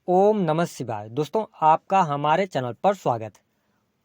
ओम नमः शिवाय। दोस्तों, आपका हमारे चैनल पर स्वागत है।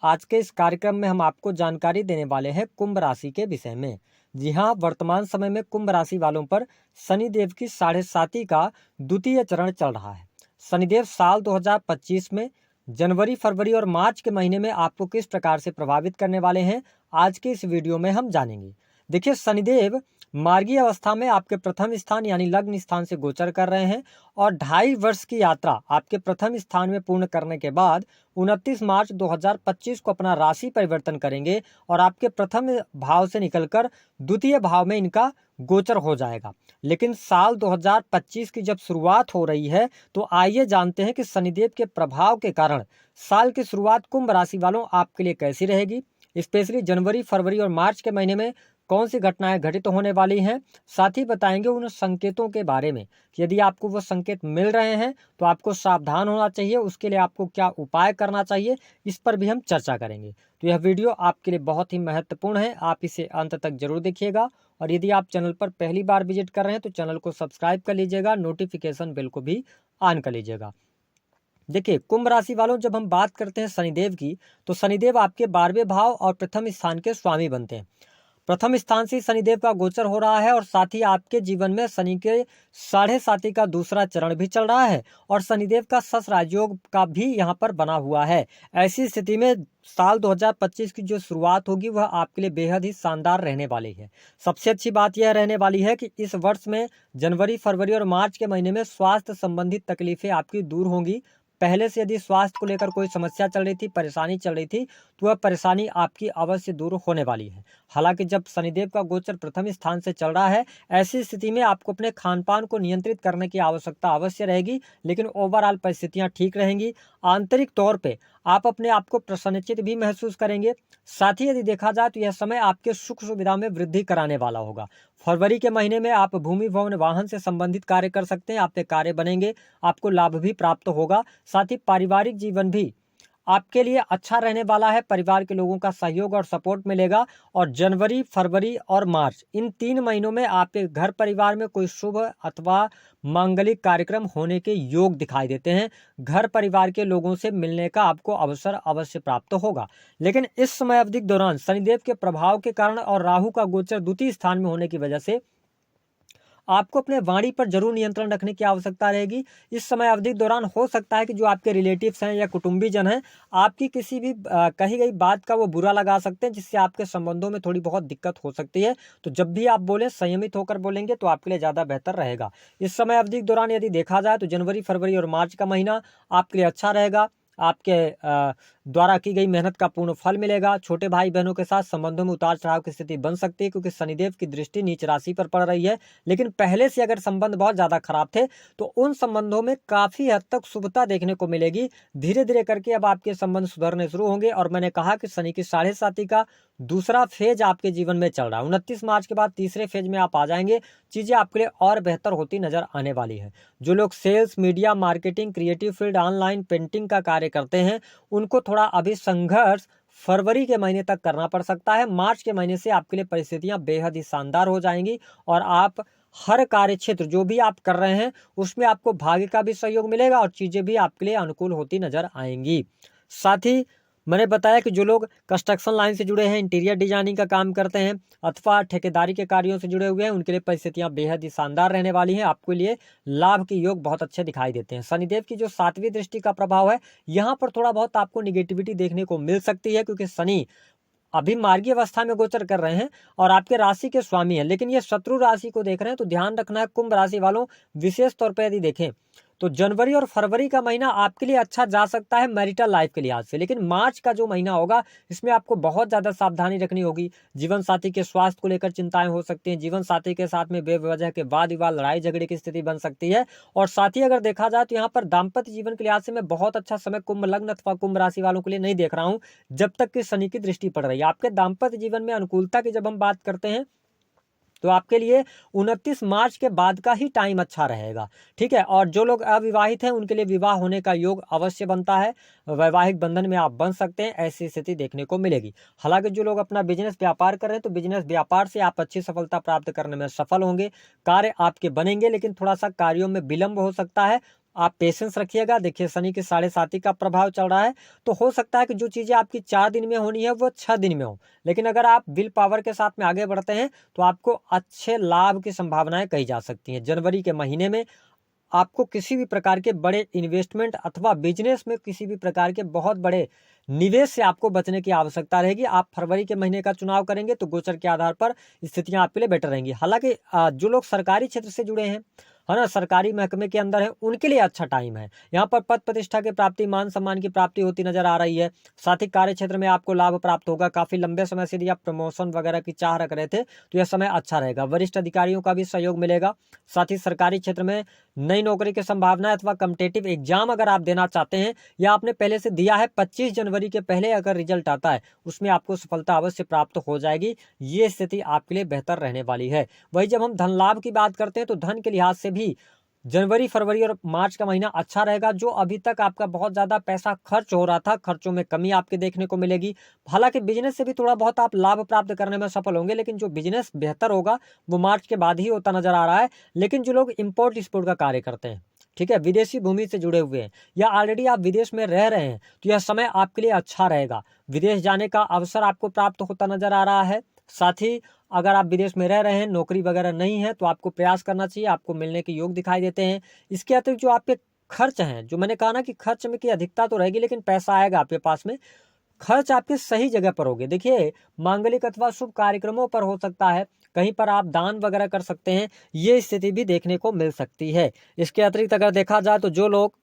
आज के इस कार्यक्रम में हम आपको जानकारी देने वाले हैं कुंभ राशि के विषय में। जी हाँ, वर्तमान समय में कुंभ राशि वालों पर शनिदेव की 7.5 का द्वितीय चरण चल रहा है। शनिदेव साल 2025 में जनवरी, फरवरी और मार्च के महीने में आपको किस प्रकार से प्रभावित करने वाले हैं, आज के इस वीडियो में हम जानेंगे। देखिए, शनिदेव मार्गीय अवस्था में आपके प्रथम स्थान यानी लग्न स्थान से गोचर कर रहे हैं और 2.5 वर्ष की यात्रा आपके प्रथम स्थान में पूर्ण करने के बाद 29 मार्च 2025 को अपना राशि परिवर्तन करेंगे और आपके प्रथम भाव से निकलकर द्वितीय भाव में इनका गोचर हो जाएगा। लेकिन साल 2025 की जब शुरुआत हो रही है तो आइए जानते हैं कि शनिदेव के प्रभाव के कारण साल की शुरुआत कुंभ राशि वालों आपके लिए कैसी रहेगी। स्पेशली जनवरी, फरवरी और मार्च के महीने में कौन सी घटनाएं घटित होने वाली हैं, साथ ही बताएंगे उन संकेतों के बारे में कि यदि आपको वो संकेत मिल रहे हैं तो आपको सावधान होना चाहिए, उसके लिए आपको क्या उपाय करना चाहिए, इस पर भी हम चर्चा करेंगे। तो यह वीडियो आपके लिए बहुत ही महत्वपूर्ण है, आप इसे अंत तक जरूर देखिएगा। और यदि आप चैनल पर पहली बार विजिट कर रहे हैं तो चैनल को सब्सक्राइब कर लीजिएगा, नोटिफिकेशन बेल को भी ऑन कर लीजिएगा। देखिए, कुंभ राशि वालों, जब हम बात करते हैं शनिदेव की तो शनिदेव आपके 12वें भाव और प्रथम स्थान के स्वामी बनते हैं। प्रथम स्थान से शनिदेव का गोचर हो रहा है और साथ ही आपके जीवन में शनि के 7.5 का दूसरा चरण भी चल रहा है और शनिदेव का शश राजयोग का भी यहाँ पर बना हुआ है। ऐसी स्थिति में साल 2025 की जो शुरुआत होगी वह आपके लिए बेहद ही शानदार रहने वाली है। सबसे अच्छी बात यह रहने वाली है कि इस वर्ष में जनवरी, फरवरी और मार्च के महीने में स्वास्थ्य संबंधित तकलीफें आपकी दूर होंगी। पहले से यदि स्वास्थ्य को लेकर कोई समस्या चल रही थी, परेशानी चल रही थी, तो वह परेशानी आपकी अवश्य दूर होने वाली है। हालांकि जब शनिदेव का गोचर प्रथम स्थान से चल रहा है, ऐसी स्थिति में आपको अपने खान पान को नियंत्रित करने की आवश्यकता अवश्य रहेगी, लेकिन ओवरऑल परिस्थितियां ठीक रहेंगी। आंतरिक तौर पे आप अपने आप को प्रसन्नचित भी महसूस करेंगे। साथ ही यदि देखा जाए तो यह समय आपके सुख सुविधा में वृद्धि कराने वाला होगा। फरवरी के महीने में आप भूमि, भवन, वाहन से संबंधित कार्य कर सकते हैं, आपके कार्य बनेंगे, आपको लाभ भी प्राप्त होगा। साथ ही पारिवारिक जीवन भी आपके लिए अच्छा रहने वाला है, परिवार के लोगों का सहयोग और सपोर्ट मिलेगा। और जनवरी, फरवरी और मार्च, इन 3 महीनों में आपके घर परिवार में कोई शुभ अथवा मांगलिक कार्यक्रम होने के योग दिखाई देते हैं। घर परिवार के लोगों से मिलने का आपको अवसर अवश्य प्राप्त होगा। लेकिन इस समय अवधि के दौरान शनिदेव के प्रभाव के कारण और राहु का गोचर द्वितीय स्थान में होने की वजह से आपको अपने वाणी पर जरूर नियंत्रण रखने की आवश्यकता रहेगी। इस समय अवधि के दौरान हो सकता है कि जो आपके रिलेटिव्स हैं या कुटुंबीजन हैं, आपकी किसी भी कही गई बात का वो बुरा लगा सकते हैं, जिससे आपके संबंधों में थोड़ी बहुत दिक्कत हो सकती है। तो जब भी आप बोलें, संयमित होकर बोलेंगे तो आपके लिए ज़्यादा बेहतर रहेगा। इस समय अवधि के दौरान यदि देखा जाए तो जनवरी, फरवरी और मार्च का महीना आपके लिए अच्छा रहेगा। आपके द्वारा की गई मेहनत का पूर्ण फल मिलेगा। छोटे भाई बहनों के साथ संबंधों में उतार चढ़ाव की स्थिति बन सकती है, क्योंकि शनिदेव की दृष्टि नीच राशि पर पड़ रही है। लेकिन पहले से अगर संबंध बहुत ज्यादा खराब थे तो उन संबंधों में काफी हद तक शुभता देखने को मिलेगी। धीरे धीरे करके अब आपके संबंध सुधरने शुरू होंगे। और मैंने कहा कि शनि की 7.5 का दूसरा फेज आपके जीवन में चल रहा है। 29 मार्च के बाद तीसरे फेज में आप आ जाएंगे, चीजें आपके लिए और बेहतर होती नजर आने वाली है। जो लोग sales, media, marketing, creative field, online painting का कार्य करते हैं, उनको थोड़ा अभी संघर्ष फरवरी के महीने तक करना पड़ सकता है। मार्च के महीने से आपके लिए परिस्थितियां बेहद ही शानदार हो जाएंगी और आप हर कार्य क्षेत्र जो भी आप कर रहे हैं उसमें आपको भाग्य का भी सहयोग मिलेगा और चीजें भी आपके लिए अनुकूल होती नजर आएंगी। साथ ही मैंने बताया कि जो लोग कंस्ट्रक्शन लाइन से जुड़े हैं, इंटीरियर डिजाइनिंग का काम करते हैं अथवा ठेकेदारी के कार्यों से जुड़े हुए हैं, उनके लिए परिस्थितियां बेहद ही शानदार रहने वाली हैं। आपके लिए लाभ के योग बहुत अच्छे दिखाई देते हैं। शनिदेव की जो 7वीं दृष्टि का प्रभाव है, यहाँ पर थोड़ा बहुत आपको निगेटिविटी देखने को मिल सकती है, क्योंकि शनि अभी मार्गीय अवस्था में गोचर कर रहे हैं और आपके राशि के स्वामी हैं, लेकिन ये शत्रु राशि को देख रहे हैं। तो ध्यान रखना है कुंभ राशि वालों, विशेष तौर पर यदि देखें तो जनवरी और फरवरी का महीना आपके लिए अच्छा जा सकता है मैरिटल लाइफ के लिहाज से। लेकिन मार्च का जो महीना होगा इसमें आपको बहुत ज्यादा सावधानी रखनी होगी। जीवन साथी के स्वास्थ्य को लेकर चिंताएं हो सकती हैं। जीवन साथी के साथ में बेवजह के वाद विवाद, लड़ाई झगड़े की स्थिति बन सकती है। और साथ ही अगर देखा जाए तो यहाँ पर दाम्पत्य जीवन के लिहाज से मैं बहुत अच्छा समय कुंभ लग्न अथवा कुंभ राशि वालों के लिए नहीं देख रहा हूँ, जब तक कि शनि की दृष्टि पड़ रही है। आपके दाम्पत्य जीवन में अनुकूलता की जब हम बात करते हैं तो आपके लिए 29 मार्च के बाद का ही टाइम अच्छा रहेगा, ठीक है। और जो लोग अविवाहित हैं उनके लिए विवाह होने का योग अवश्य बनता है। वैवाहिक बंधन में आप बन सकते हैं, ऐसी स्थिति देखने को मिलेगी। हालांकि जो लोग अपना बिजनेस व्यापार कर रहे हैं तो बिजनेस व्यापार से आप अच्छी सफलता प्राप्त करने में सफल होंगे। कार्य आपके बनेंगे, लेकिन थोड़ा सा कार्यों में विलंब हो सकता है। आप पेशेंस रखिएगा। देखिए शनि के 7.5 का प्रभाव चल रहा है, तो हो सकता है कि जो चीज़ें आपकी 4 दिन में होनी है वो 6 दिन में हो, लेकिन अगर आप विल पावर के साथ में आगे बढ़ते हैं तो आपको अच्छे लाभ की संभावनाएं कही जा सकती हैं। जनवरी के महीने में आपको किसी भी प्रकार के बड़े इन्वेस्टमेंट अथवा बिजनेस में किसी भी प्रकार के बहुत बड़े निवेश से आपको बचने की आवश्यकता रहेगी। आप फरवरी के महीने का चुनाव करेंगे तो गोचर के आधार पर स्थितियां आपके लिए बेटर रहेंगी। हालांकि जो लोग सरकारी क्षेत्र से जुड़े हैं, है ना, सरकारी महकमे के अंदर है, उनके लिए अच्छा टाइम है। यहाँ पर पद प्रतिष्ठा की प्राप्ति, मान सम्मान की प्राप्ति होती नजर आ रही है। साथ ही कार्य क्षेत्र में आपको लाभ प्राप्त होगा। काफी लंबे समय से यदि आप प्रमोशन वगैरह की चाह रख रहे थे तो यह समय अच्छा रहेगा। वरिष्ठ अधिकारियों का भी सहयोग मिलेगा। साथ ही सरकारी क्षेत्र में नई नौकरी की संभावना अथवा कम्पिटेटिव एग्जाम अगर आप देना चाहते हैं या आपने पहले से दिया है, 25 जनवरी के पहले अगर रिजल्ट आता है उसमें आपको सफलता अवश्य प्राप्त हो जाएगी। ये स्थिति आपके लिए बेहतर रहने वाली है। वही जब हम धन लाभ की बात करते हैं तो धन के लिहाज से भी जनवरी, फरवरी और मार्च का महीना अच्छा रहेगा। जो अभी तक आपका बहुत ज्यादा पैसा खर्च हो रहा था, खर्चों में कमी आपके देखने को मिलेगी। हालांकि बिजनेस से भी थोड़ा बहुत आप लाभ प्राप्त करने में सफल होंगे, लेकिन जो बिजनेस बेहतर होगा वो मार्च के बाद ही होता नजर आ रहा है। लेकिन जो लोग इंपोर्ट एक्सपोर्ट का कार्य करते हैं, ठीक है, विदेशी भूमि से जुड़े हुए हैं या ऑलरेडी आप विदेश में रह रहे हैं, तो यह समय आपके लिए अच्छा रहेगा। विदेश जाने का अवसर आपको प्राप्त होता नजर आ रहा है। साथ ही अगर आप विदेश में रह रहे हैं, नौकरी वगैरह नहीं है, तो आपको प्रयास करना चाहिए, आपको मिलने के योग दिखाई देते हैं। इसके अतिरिक्त जो आपके खर्च हैं, जो मैंने कहा ना कि खर्च में की अधिकता तो रहेगी लेकिन पैसा आएगा आपके पास में, खर्च आपके सही जगह पर होंगे। देखिए मांगलिक अथवा शुभ कार्यक्रमों पर हो सकता है, कहीं पर आप दान वगैरह कर सकते हैं, ये स्थिति भी देखने को मिल सकती है। इसके अतिरिक्त अगर देखा जाए तो जो लोग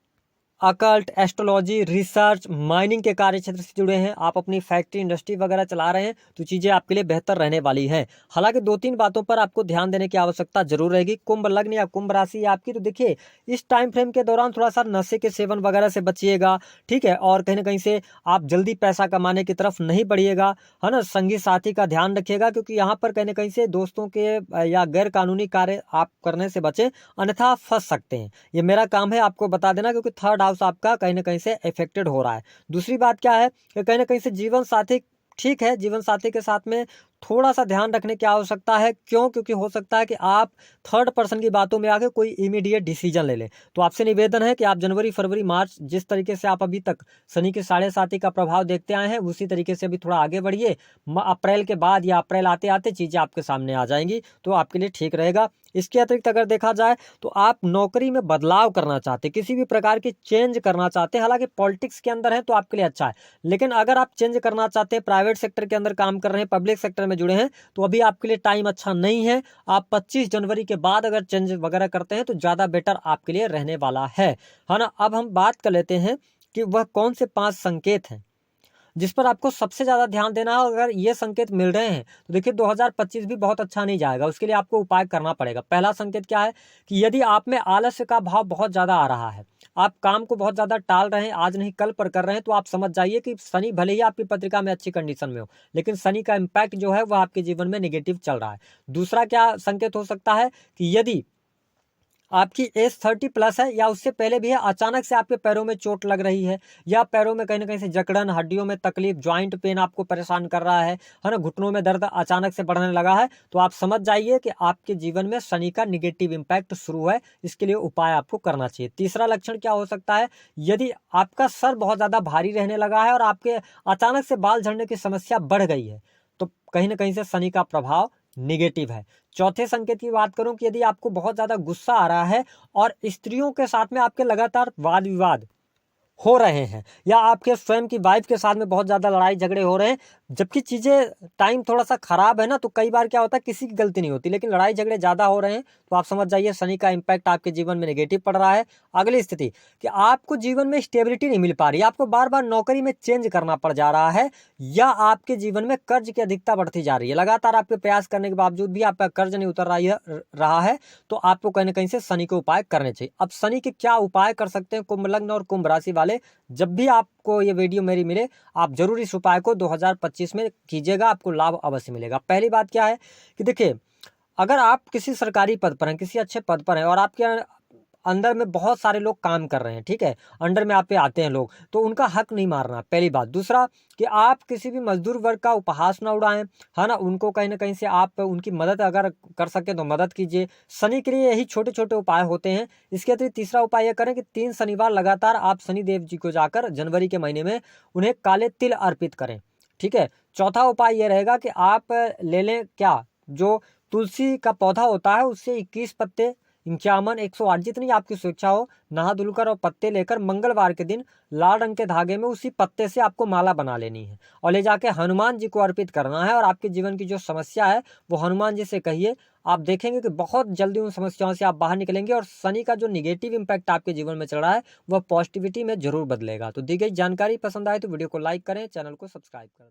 अकल्ट, एस्ट्रोलॉजी, रिसर्च, माइनिंग के कार्य क्षेत्र से जुड़े हैं, आप अपनी फैक्ट्री इंडस्ट्री वगैरह चला रहे हैं, तो चीज़ें आपके लिए बेहतर रहने वाली हैं। हालांकि 2-3 बातों पर आपको ध्यान देने की आवश्यकता जरूर रहेगी। कुंभ लग्न या कुंभ राशि आपकी, तो देखिए इस टाइम फ्रेम के दौरान थोड़ा सा नशे के सेवन वगैरह से बचिएगा, ठीक है, और कहीं ना कहीं से आप जल्दी पैसा कमाने की तरफ नहीं बढ़िएगा, है ना। संगी साथी का ध्यान रखिएगा, क्योंकि यहाँ पर कहीं ना कहीं से दोस्तों के या गैर कानूनी कार्य आप करने से बचें, अन्यथा फंस सकते हैं। ये मेरा काम है आपको बता देना, क्योंकि थर्ड हाउस आपका कहीं ना कहीं से इफेक्टेड हो रहा है। दूसरी बात क्या है कि कहीं ना कहीं से जीवन साथी, ठीक है, जीवन साथी के साथ में थोड़ा सा ध्यान रखने की आवश्यकता है। क्यों? क्योंकि हो सकता है कि आप थर्ड पर्सन की बातों में आके कोई इमीडिएट डिसीजन ले लें। तो आपसे निवेदन है कि आप जनवरी, फरवरी, मार्च, जिस तरीके से आप अभी तक शनि के 7.5 का प्रभाव देखते आए हैं, उसी तरीके से अभी थोड़ा आगे बढ़िए। अप्रैल के बाद या अप्रैल आते आते चीज़ें आपके सामने आ जाएंगी, तो आपके लिए ठीक रहेगा। इसके अतिरिक्त अगर देखा जाए तो आप नौकरी में बदलाव करना चाहते, किसी भी प्रकार की चेंज करना चाहते हैं, हालांकि पॉलिटिक्स के अंदर है तो आपके लिए अच्छा है, लेकिन अगर आप चेंज करना चाहते हैं, प्राइवेट सेक्टर के अंदर काम कर रहे हैं, पब्लिक सेक्टर में जुड़े हैं, तो अभी आपके लिए टाइम अच्छा नहीं है। आप 25 जनवरी के बाद अगर चेंज वगैरह करते हैं तो ज़्यादा बेटर आपके लिए रहने वाला है ना। अब हम बात कर लेते हैं कि वह कौन से 5 संकेत हैं जिस पर आपको सबसे ज्यादा ध्यान देना है। अगर ये संकेत मिल रहे हैं तो देखिए 2025 भी बहुत अच्छा नहीं जाएगा, उसके लिए आपको उपाय करना पड़ेगा। पहला संकेत क्या है कि यदि आप में आलस्य का भाव बहुत ज्यादा आ रहा है, आप काम को बहुत ज्यादा टाल रहे हैं, आज नहीं कल पर कर रहे हैं, तो आप समझ जाइए कि शनि भले ही आपकी पत्रिका में अच्छी कंडीशन में हो, लेकिन शनि का इम्पैक्ट जो है वह आपके जीवन में नेगेटिव चल रहा है। दूसरा क्या संकेत हो सकता है कि यदि आपकी एज 30+ है या उससे पहले भी है, अचानक से आपके पैरों में चोट लग रही है या पैरों में कहीं ना कहीं से जकड़न, हड्डियों में तकलीफ, ज्वाइंट पेन आपको परेशान कर रहा है ना, घुटनों में दर्द अचानक से बढ़ने लगा है, तो आप समझ जाइए कि आपके जीवन में शनि का निगेटिव इम्पैक्ट शुरू है। इसके लिए उपाय आपको करना चाहिए। तीसरा लक्षण क्या हो सकता है, यदि आपका सर बहुत ज्यादा भारी रहने लगा है और आपके अचानक से बाल झड़ने की समस्या बढ़ गई है, तो कहीं ना कहीं से शनि का प्रभाव निगेटिव है। चौथे संकेत की बात करूं कि यदि आपको बहुत ज्यादा गुस्सा आ रहा है और स्त्रियों के साथ में आपके लगातार वाद विवाद हो रहे हैं या आपके स्वयं की वाइफ के साथ में बहुत ज्यादा लड़ाई झगड़े हो रहे हैं, जबकि चीजें टाइम थोड़ा सा खराब है ना, तो कई बार क्या होता है किसी की गलती नहीं होती, लेकिन लड़ाई झगड़े ज्यादा हो रहे हैं, तो आप समझ जाइए शनि का इम्पैक्ट आपके जीवन में नेगेटिव पड़ रहा है। अगली स्थिति कि आपको जीवन में स्टेबिलिटी नहीं मिल पा रही, आपको बार बार नौकरी में चेंज करना पड़ जा रहा है, या आपके जीवन में कर्ज की अधिकता बढ़ती जा रही है, लगातार आपके प्रयास करने के बावजूद भी आपका कर्ज नहीं उतर रहा है, तो आपको कहीं ना कहीं से शनि के उपाय करने चाहिए। अब शनि के क्या उपाय कर सकते हैं कुंभ लग्न और कुंभ राशि वाले, जब भी आपको ये वीडियो मेरी मिले आप जरूर इस उपाय को 2025 में कीजिएगा, आपको लाभ अवश्य मिलेगा। पहली बात क्या है कि देखिए, अगर आप किसी सरकारी पद पर हैं, किसी अच्छे पद पर हैं और आपके अंदर में बहुत सारे लोग काम कर रहे हैं, ठीक है, अंडर में आप पे आते हैं लोग, तो उनका हक नहीं मारना, पहली बात। दूसरा कि आप किसी भी मजदूर वर्ग का उपहास ना उड़ाएं, है ना, उनको कहीं ना कहीं से आप उनकी मदद अगर कर सकें तो मदद कीजिए। शनि के लिए यही छोटे छोटे उपाय होते हैं। इसके अतिरिक्त तीसरा उपाय यह करें कि 3 शनिवार लगातार आप शनि देव जी को जाकर जनवरी के महीने में उन्हें काले तिल अर्पित करें, ठीक है। चौथा उपाय यह रहेगा कि आप ले लें क्या, जो तुलसी का पौधा होता है उससे 21 पत्ते, 51, 108 जितनी आपकी स्वेच्छा हो, नहा धुलकर और पत्ते लेकर मंगलवार के दिन लाल रंग के धागे में उसी पत्ते से आपको माला बना लेनी है और ले जाके हनुमान जी को अर्पित करना है। और आपके जीवन की जो समस्या है वो हनुमान जी से कहिए, आप देखेंगे कि बहुत जल्दी उन समस्याओं से आप बाहर निकलेंगे और शनि का जो निगेटिव इंपैक्ट आपके जीवन में चल रहा है वह पॉजिटिविटी में जरूर बदलेगा। तो दी गई जानकारी पसंद आए तो वीडियो को लाइक करें, चैनल को सब्सक्राइब करें।